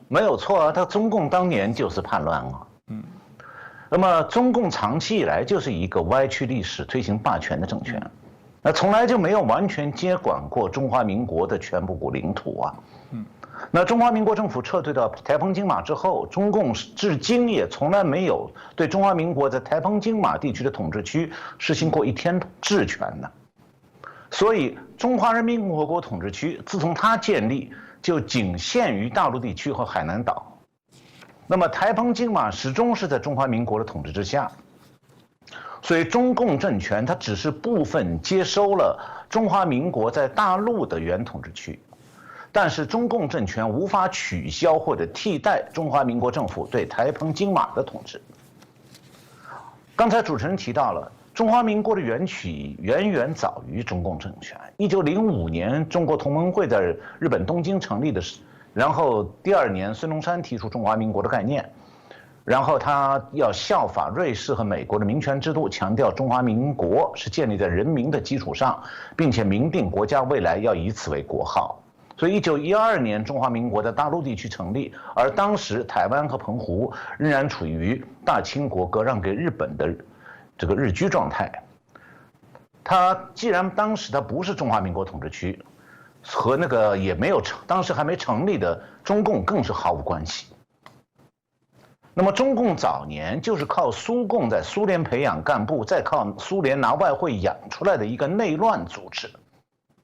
没有错啊，他中共当年就是叛乱啊。那么中共长期以来就是一个歪曲历史、推行霸权的政权，那从来就没有完全接管过中华民国的全部领土啊。那中华民国政府撤退到台澎金马之后，中共至今也从来没有对中华民国在台澎金马地区的统治区实行过一天治权呢。所以，中华人民共和国统治区自从它建立，就仅限于大陆地区和海南岛。那么，台澎金马始终是在中华民国的统治之下，所以中共政权它只是部分接收了中华民国在大陆的原统治区，但是中共政权无法取消或者替代中华民国政府对台澎金马的统治。刚才主持人提到了。中华民国的源起远远早于中共政权。1905年，中国同盟会在日本东京成立的，然后第2年，孙中山提出中华民国的概念，然后他要效法瑞士和美国的民权制度，强调中华民国是建立在人民的基础上，并且明定国家未来要以此为国号。所以1912年，中华民国在大陆地区成立，而当时台湾和澎湖仍然处于大清国割让给日本的这个日居状态。它既然当时它不是中华民国统治区，和那个也没有当时还没成立的中共更是毫无关系。那么中共早年就是靠苏共在苏联培养干部，再靠苏联拿外汇养出来的一个内乱组织。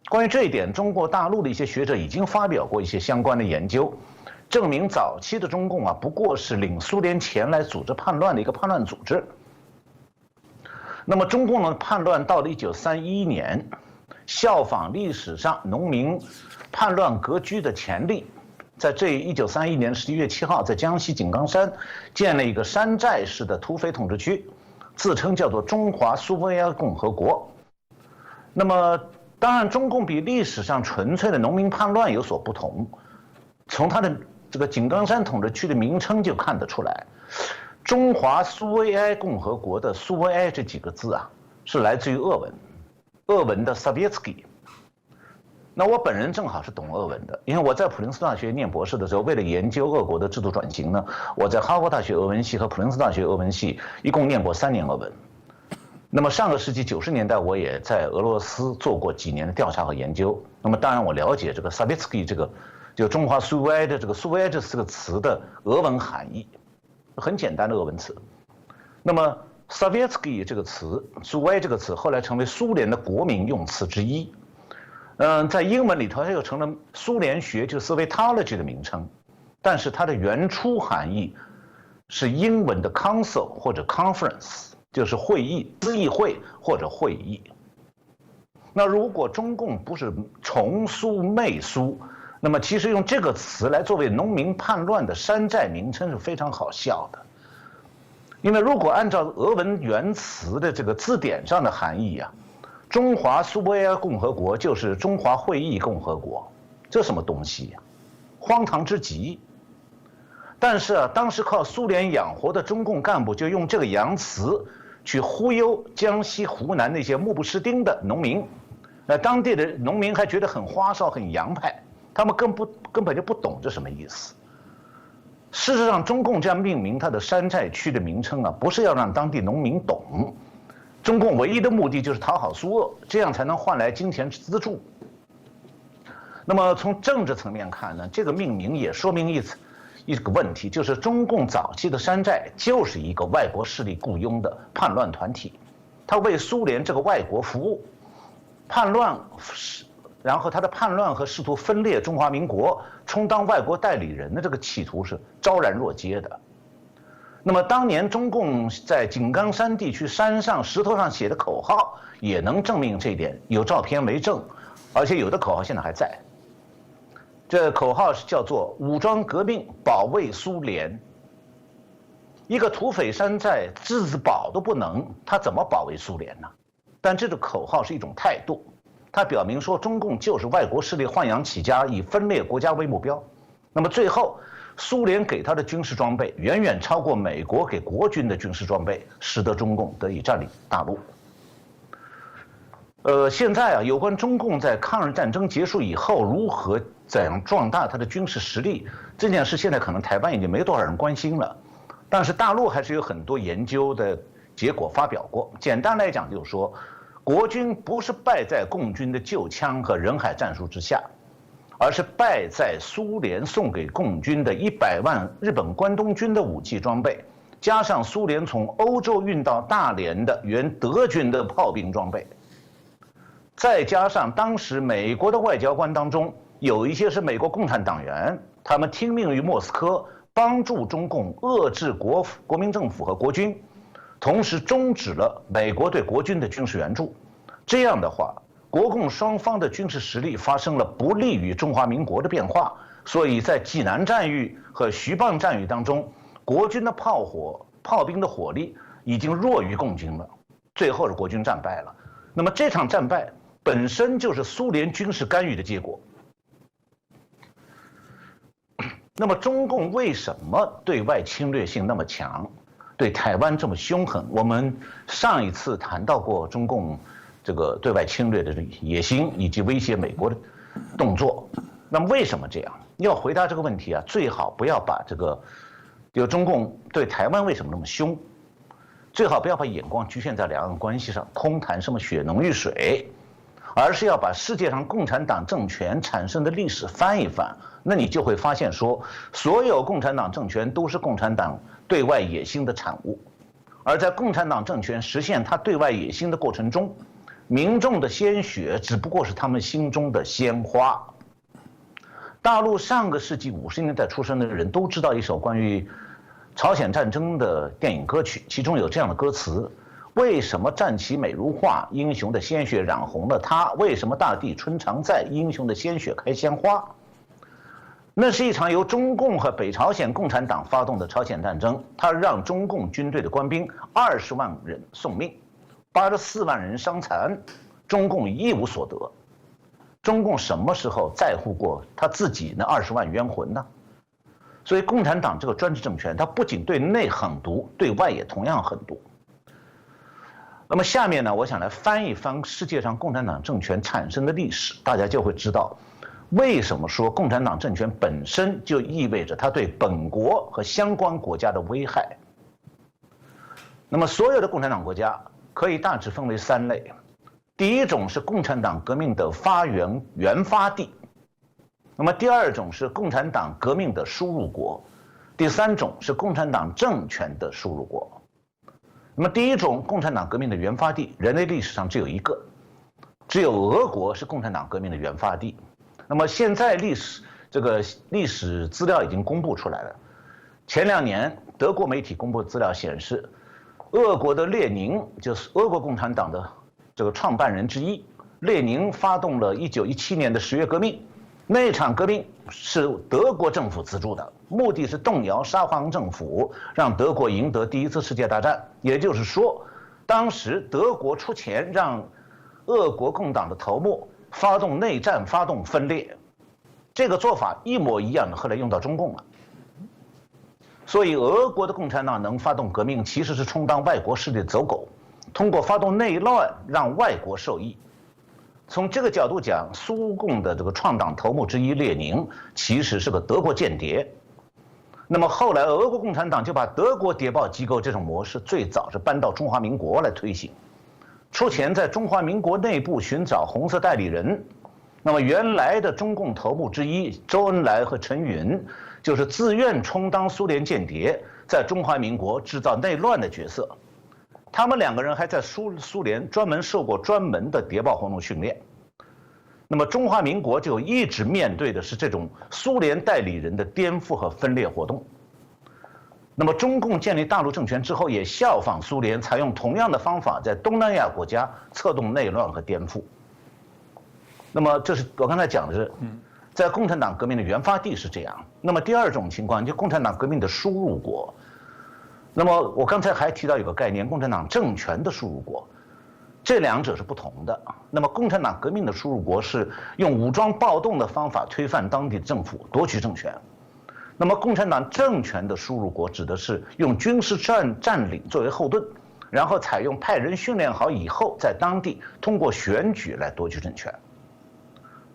关于这一点，中国大陆的一些学者已经发表过一些相关的研究，证明早期的中共不过是领苏联钱来组织叛乱的一个叛乱组织。那么中共的叛乱到了1931年，效仿历史上农民叛乱割据的前例，在1931年11月7号，在江西井冈山建了一个山寨式的土匪统治区，自称叫做中华苏维埃共和国。那么当然，中共比历史上纯粹的农民叛乱有所不同，从它的这个井冈山统治区的名称就看得出来。中华苏维埃共和国的苏维埃这几个字是来自于俄文，俄文的 Sovietsky。那我本人正好是懂俄文的，因为我在普林斯顿大学念博士的时候，为了研究俄国的制度转型呢，我在哈佛大学俄文系和普林斯顿大学俄文系一共念过3年俄文。那么上个世纪90年代，我也在俄罗斯做过几年的调查和研究。那么当然，我了解这个 Sovietsky 这个就中华苏维埃的这个苏维埃这4个词的俄文含义。很简单的俄文词。那么 Sovietsky 这个词，苏维埃这个词后来成为苏联的国民用词之一。在英文里头，它又成了苏联学，就是 Sovietology 的名称。但是它的原初含义是英文的 council 或者 conference， 就是会议、议会或者会议。那如果中共不是重苏媚苏，那么其实用这个词来作为农民叛乱的山寨名称是非常好笑的，因为如果按照俄文原词的这个字典上的含义中华苏维埃共和国就是中华会议共和国，这什么东西荒唐之极。但是当时靠苏联养活的中共干部就用这个洋词去忽悠江西、湖南那些目不识丁的农民，当地的农民还觉得很花哨、很洋派。他们根本就不懂这什么意思。事实上，中共这样命名它的山寨区的名称不是要让当地农民懂，中共唯一的目的就是讨好苏俄，这样才能换来金钱资助。那么从政治层面看呢，这个命名也说明一个问题，就是中共早期的山寨就是一个外国势力雇佣的叛乱团体，它为苏联这个外国服务，叛乱。然后他的叛乱和试图分裂中华民国、充当外国代理人的这个企图是昭然若揭的。那么当年中共在井冈山地区山上石头上写的口号也能证明这一点，有照片为证，而且有的口号现在还在。这口号是叫做"武装革命，保卫苏联"。一个土匪山寨自保都不能，他怎么保卫苏联呢？但这个口号是一种态度。它表明说，中共就是外国势力豢养起家，以分裂国家为目标。那么最后，苏联给他的军事装备远远超过美国给国军的军事装备，使得中共得以占领大陆。现在啊，有关中共在抗日战争结束以后如何怎样壮大它的军事实力这件事，现在可能台湾已经没多少人关心了，但是大陆还是有很多研究的结果发表过。简单来讲，就是说，国军不是败在共军的旧枪和人海战术之下，而是败在苏联送给共军的100万日本关东军的武器装备，加上苏联从欧洲运到大连的原德军的炮兵装备。再加上当时美国的外交官当中有一些是美国共产党员，他们听命于莫斯科，帮助中共遏制国民政府和国军，同时终止了美国对国军的军事援助。这样的话，国共双方的军事实力发生了不利于中华民国的变化，所以在济南战役和徐蚌战役当中，国军的炮兵的火力已经弱于共军了，最后是国军战败了。那么这场战败本身就是苏联军事干预的结果。那么中共为什么对外侵略性那么强，对台湾这么凶狠？我们上一次谈到过中共这个对外侵略的野心以及威胁美国的动作。那么为什么这样？要回答这个问题啊，最好不要把就中共对台湾为什么那么凶，最好不要把眼光局限在两岸关系上，空谈什么血浓于水。而是要把世界上共产党政权产生的历史翻一翻，那你就会发现说，所有共产党政权都是共产党对外野心的产物，而在共产党政权实现它对外野心的过程中，民众的鲜血只不过是他们心中的鲜花。大陆上个世纪50年代出生的人都知道一首关于朝鲜战争的电影歌曲，其中有这样的歌词：为什么战旗美如画，英雄的鲜血染红了它？为什么大地春常在，英雄的鲜血开鲜花？那是一场由中共和北朝鲜共产党发动的朝鲜战争，它让中共军队的官兵20万人送命，84万人伤残，中共一无所得。中共什么时候在乎过他自己那20万冤魂呢？所以共产党这个专制政权，它不仅对内狠毒，对外也同样狠毒。那么下面呢，我想来翻一翻世界上共产党政权产生的历史，大家就会知道，为什么说共产党政权本身就意味着它对本国和相关国家的危害。那么所有的共产党国家可以大致分为3类，第一种是共产党革命的原发地，那么第2种是共产党革命的输入国，第3种是共产党政权的输入国。那么第一种共产党革命的原发地，人类历史上只有一个，只有俄国是共产党革命的原发地。那么现在历史资料已经公布出来了，前2年德国媒体公布的资料显示，俄国的列宁就是俄国共产党的这个创办人之一，列宁发动了1917年的10月革命，那场革命是德国政府资助的，目的是动摇沙皇政府，让德国赢得第1次世界大战。也就是说，当时德国出钱让俄国共党的头目发动内战，发动分裂，这个做法一模一样的后来用到中共了。所以俄国的共产党能发动革命，其实是充当外国势力的走狗，通过发动内乱让外国受益。从这个角度讲，苏共的这个创党头目之一列宁其实是个德国间谍。那么后来俄国共产党就把德国谍报机构这种模式最早是搬到中华民国来推行，出钱在中华民国内部寻找红色代理人。那么原来的中共头目之一周恩来和陈云就是自愿充当苏联间谍，在中华民国制造内乱的角色。他们2个人还在苏联专门受过专门的谍报活动训练。那么中华民国就一直面对的是这种苏联代理人的颠覆和分裂活动。那么中共建立大陆政权之后，也效仿苏联，采用同样的方法，在东南亚国家策动内乱和颠覆。那么这是我刚才讲的是，在共产党革命的原发地是这样。那么第2种情况，就共产党革命的输入国。那么我刚才还提到有个概念，共产党政权的输入国，这2者是不同的。那么共产党革命的输入国是用武装暴动的方法推翻当地的政府，夺取政权。那么共产党政权的输入国指的是用军事占领作为后盾，然后采用派人训练好以后，在当地通过选举来夺取政权。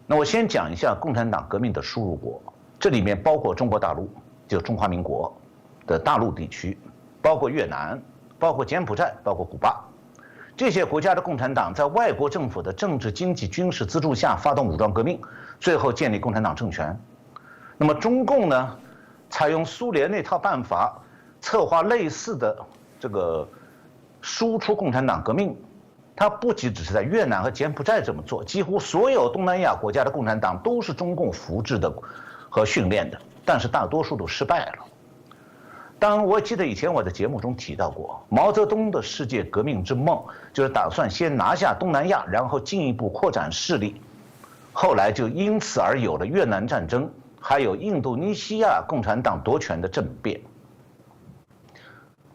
那我先讲一下共产党革命的输入国，这里面包括中国大陆，就中华民国的大陆地区，包括越南，包括柬埔寨，包括古巴。这些国家的共产党在外国政府的政治、经济、军事资助下发动武装革命，最后建立共产党政权。那么中共呢，采用苏联那套办法，策划类似的这个输出共产党革命。它不仅只是在越南和柬埔寨这么做，几乎所有东南亚国家的共产党都是中共扶植的和训练的，但是大多数都失败了。当然，我记得以前我在节目中提到过，毛泽东的世界革命之梦就是打算先拿下东南亚，然后进一步扩展势力。后来就因此而有了越南战争，还有印度尼西亚共产党夺权的政变。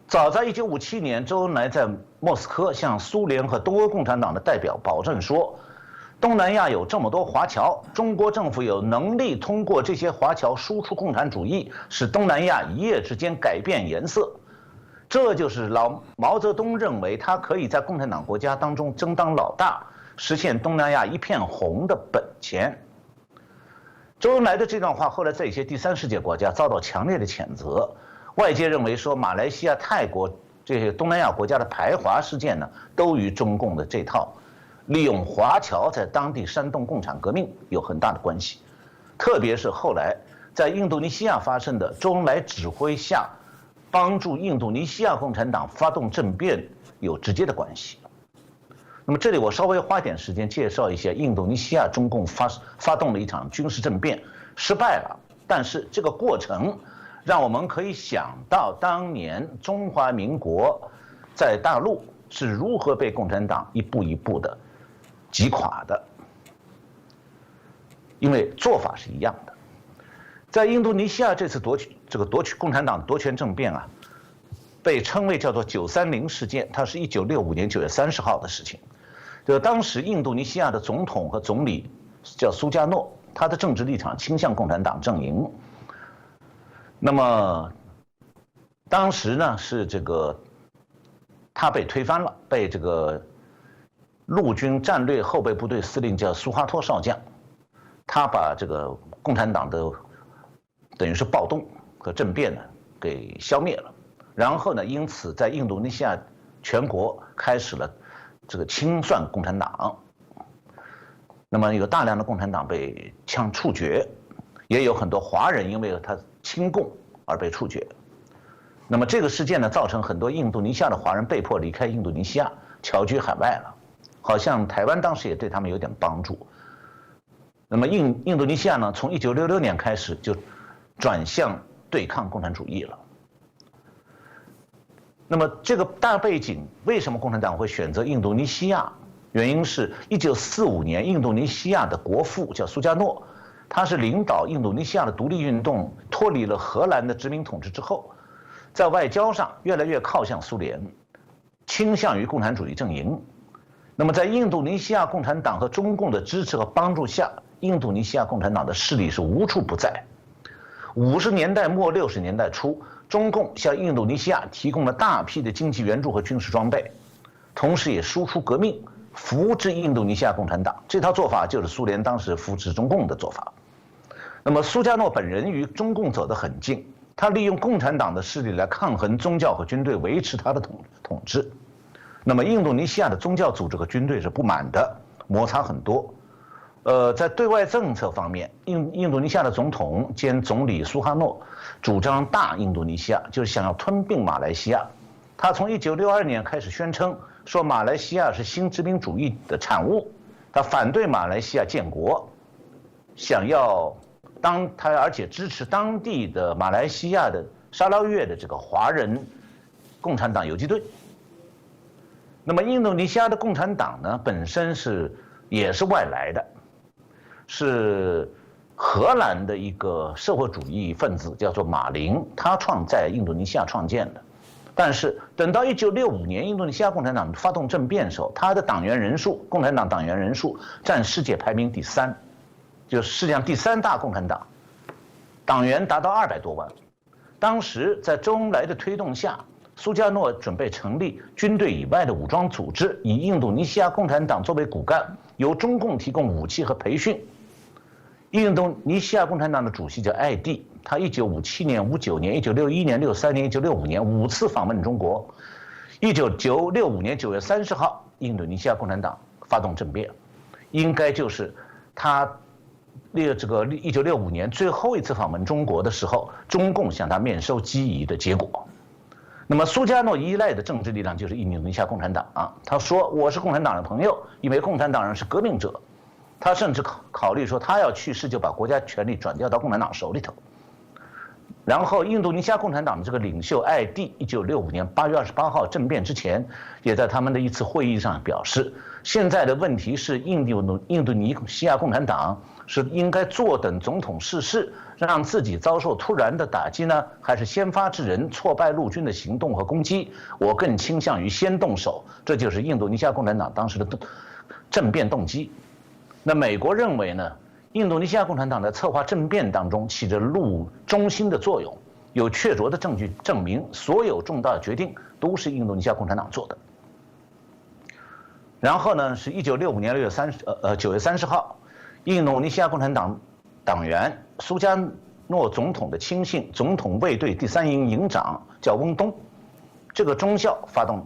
早在1957年，周恩来在莫斯科向苏联和东欧共产党的代表保证说，东南亚有这么多华侨，中国政府有能力通过这些华侨输出共产主义，使东南亚一夜之间改变颜色。这就是毛泽东认为他可以在共产党国家当中争当老大，实现东南亚一片红的本钱。周恩来的这段话后来在一些第三世界国家遭到强烈的谴责。外界认为说，马来西亚、泰国这些东南亚国家的排华事件呢，都与中共的这套利用华侨在当地煽动共产革命有很大的关系。特别是后来在印度尼西亚发生的，周恩来指挥下帮助印度尼西亚共产党发动政变有直接的关系。那么这里我稍微花一点时间介绍一下印度尼西亚中共发动了一场军事政变，失败了，但是这个过程让我们可以想到当年中华民国在大陆是如何被共产党一步一步的击垮的，因为做法是一样的。在印度尼西亚这次夺取共产党夺权政变啊，被称为叫做930事件，它是1965年9月30号的事情。就当时印度尼西亚的总统和总理叫苏加诺，他的政治立场倾向共产党阵营。那么，当时呢是他被推翻了，被这个陆军战略后备部队司令叫苏哈托少将，他把这个共产党的等于是暴动和政变呢给消灭了，然后呢，因此在印度尼西亚全国开始了这个清算共产党。那么有大量的共产党被处决，也有很多华人因为他亲共而被处决。那么这个事件呢，造成很多印度尼西亚的华人被迫离开印度尼西亚，侨居海外了。好像台湾当时也对他们有点帮助。那么印度尼西亚呢，从1966年开始就转向对抗共产主义了。那么这个大背景，为什么共产党会选择印度尼西亚？原因是1945年，印度尼西亚的国父叫苏加诺，他是领导印度尼西亚的独立运动，脱离了荷兰的殖民统治之后，在外交上越来越靠向苏联，倾向于共产主义阵营。那么在印度尼西亚共产党和中共的支持和帮助下，印度尼西亚共产党的势力是无处不在。50年代末60年代初，中共向印度尼西亚提供了大批的经济援助和军事装备，同时也输出革命，扶植印度尼西亚共产党。这套做法就是苏联当时扶持中共的做法。那么苏加诺本人与中共走得很近，他利用共产党的势力来抗衡宗教和军队，维持他的统治。那么印度尼西亚的宗教组织和军队是不满的，摩擦很多。在对外政策方面，印度尼西亚的总统兼总理苏哈诺主张大印度尼西亚，就是想要吞并马来西亚。他从1962年开始宣称说马来西亚是新殖民主义的产物，他反对马来西亚建国，想要而且支持当地的马来西亚的沙捞越的这个华人共产党游击队。那么印度尼西亚的共产党呢，本身也是外来的，是荷兰的一个社会主义分子，叫做马林，他在印度尼西亚创建的。但是等到1965年印度尼西亚共产党发动政变的时候，他的共产党党员人数占世界排名第3，就是世界上第3大共产党，党员达到200多万。当时在周恩来的推动下，苏加诺准备成立军队以外的武装组织，以印度尼西亚共产党作为骨干，由中共提供武器和培训。印度尼西亚共产党的主席叫艾蒂，他1957年、59年、1961年、63年、1965年5次访问中国。1965年9月30号，印度尼西亚共产党发动政变，应该就是他1965年最后一次访问中国的时候，中共向他面授机宜的结果。那么苏加诺依赖的政治力量就是印度尼西亚共产党啊。他说我是共产党的朋友，因为共产党人是革命者。他甚至考虑说他要去世就把国家权力转调到共产党手里头。然后印度尼西亚共产党的这个领袖艾蒂，1965年8月28号政变之前，也在他们的一次会议上表示，现在的问题是印度尼西亚共产党是应该坐等总统逝世，让自己遭受突然的打击呢，还是先发制人，挫败陆军的行动和攻击？我更倾向于先动手，这就是印度尼西亚共产党当时的政变动机。那美国认为呢，印度尼西亚共产党在策划政变当中起着中心的作用，有确凿的证据证明所有重大决定都是印度尼西亚共产党做的。然后呢，是1965年9月30号，印度尼西亚共产党党员苏加诺总统的亲信、总统卫队第3营营长叫翁东，这个中校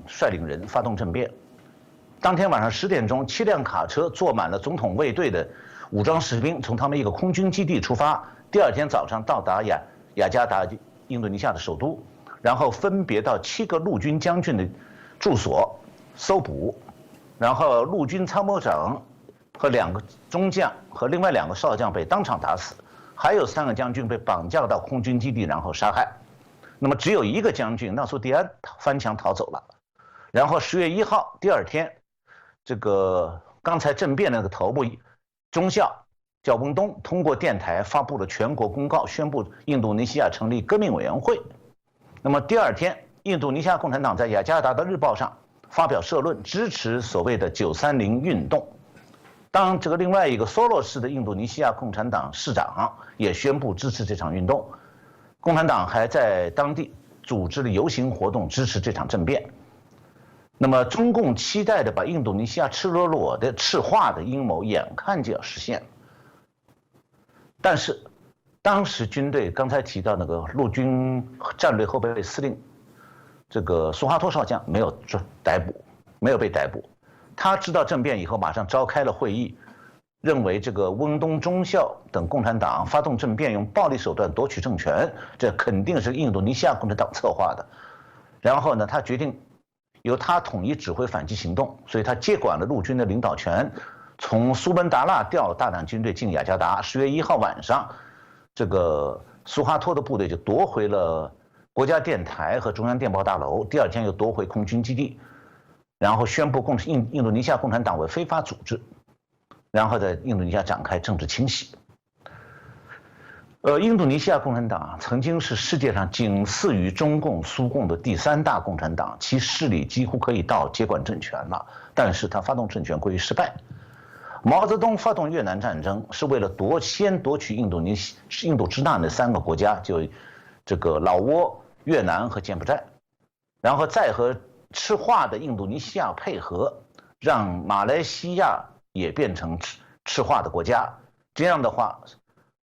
率领人发动政变。当天晚上10点钟，7辆卡车坐满了总统卫队的武装士兵，从他们一个空军基地出发。第二天早上到达雅加达，印度尼西亚的首都，然后分别到7个陆军将军的住所搜捕，然后陆军参谋长和2个中将和另外2个少将被当场打死，还有3个将军被绑架到空军基地然后杀害。那么只有1个将军纳苏迪安翻墙逃走了。然后10月1号第二天，这个刚才政变那个头部中校叫翁东，通过电台发布了全国公告，宣布印度尼西亚成立革命委员会。那么第二天，印度尼西亚共产党在雅加达的日报上发表社论，支持所谓的930运动。当这个另外一个梭罗市的印度尼西亚共产党市长也宣布支持这场运动，共产党还在当地组织了游行活动支持这场政变。那么中共期待的把印度尼西亚赤裸裸的赤化的阴谋眼看就要实现了。但是当时军队刚才提到那个陆军战略后备司令这个苏哈托少将没有被逮捕。他知道政变以后马上召开了会议，认为这个翁东中校等共产党发动政变，用暴力手段夺取政权，这肯定是印度尼西亚共产党策划的。然后呢，他决定由他统一指挥反击行动，所以他接管了陆军的领导权，从苏门答腊调了大量军队进雅加达。10月1号晚上，这个苏哈托的部队就夺回了国家电台和中央电报大楼，第二天又夺回空军基地，然后宣布印度尼西亚共产党为非法组织，然后在印度尼西亚展开政治清洗。印度尼西亚共产党曾经是世界上仅次于中共、苏共的第3大共产党，其势力几乎可以到接管政权了，但是他发动政权归于失败。毛泽东发动越南战争是为了先夺取印度支那的3个国家，就这个老挝、越南和柬埔寨，然后再和赤化的印度尼西亚配合，让马来西亚也变成赤化的国家。这样的话，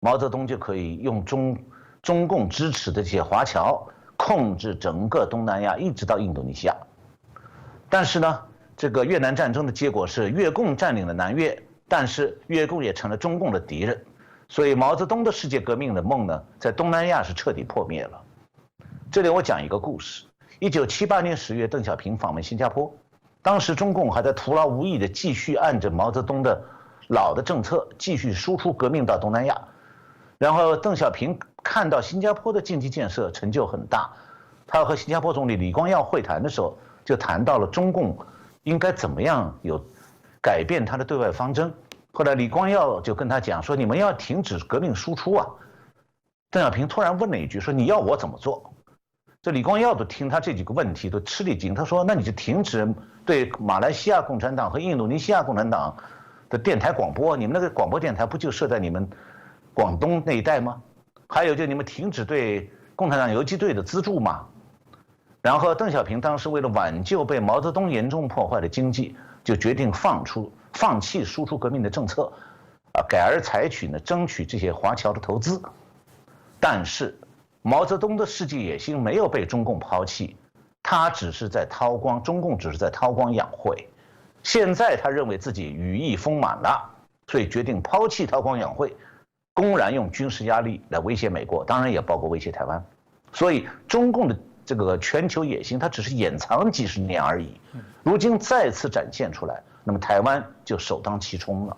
毛泽东就可以用中共支持的这些华侨控制整个东南亚，一直到印度尼西亚。但是呢，这个越南战争的结果是越共占领了南越，但是越共也成了中共的敌人，所以毛泽东的世界革命的梦呢，在东南亚是彻底破灭了。这里我讲一个故事：1978年10月，邓小平访问新加坡，当时中共还在徒劳无益地继续按着毛泽东的老的政策继续输出革命到东南亚。然后邓小平看到新加坡的经济建设成就很大，他和新加坡总理李光耀会谈的时候，就谈到了中共应该怎么样改变他的对外方针。后来李光耀就跟他讲说：“你们要停止革命输出啊！”邓小平突然问了一句说：“你要我怎么做？”这李光耀都听他这几个问题都吃了一惊，他说：“那你就停止对马来西亚共产党和印度尼西亚共产党的电台广播，你们那个广播电台不就设在你们广东那一带吗？还有就你们停止对共产党游击队的资助吗？”然后邓小平当时为了挽救被毛泽东严重破坏的经济，就决定放弃输出革命的政策，改而采取呢争取这些华侨的投资。但是毛泽东的世纪野心没有被中共抛弃，他只是在韬光，中共只是在韬光养晦。现在他认为自己羽翼丰满了，所以决定抛弃韬光养晦，公然用军事压力来威胁美国，当然也包括威胁台湾。所以中共的这个全球野心，它只是掩藏几十年而已，如今再次展现出来，那么台湾就首当其冲了。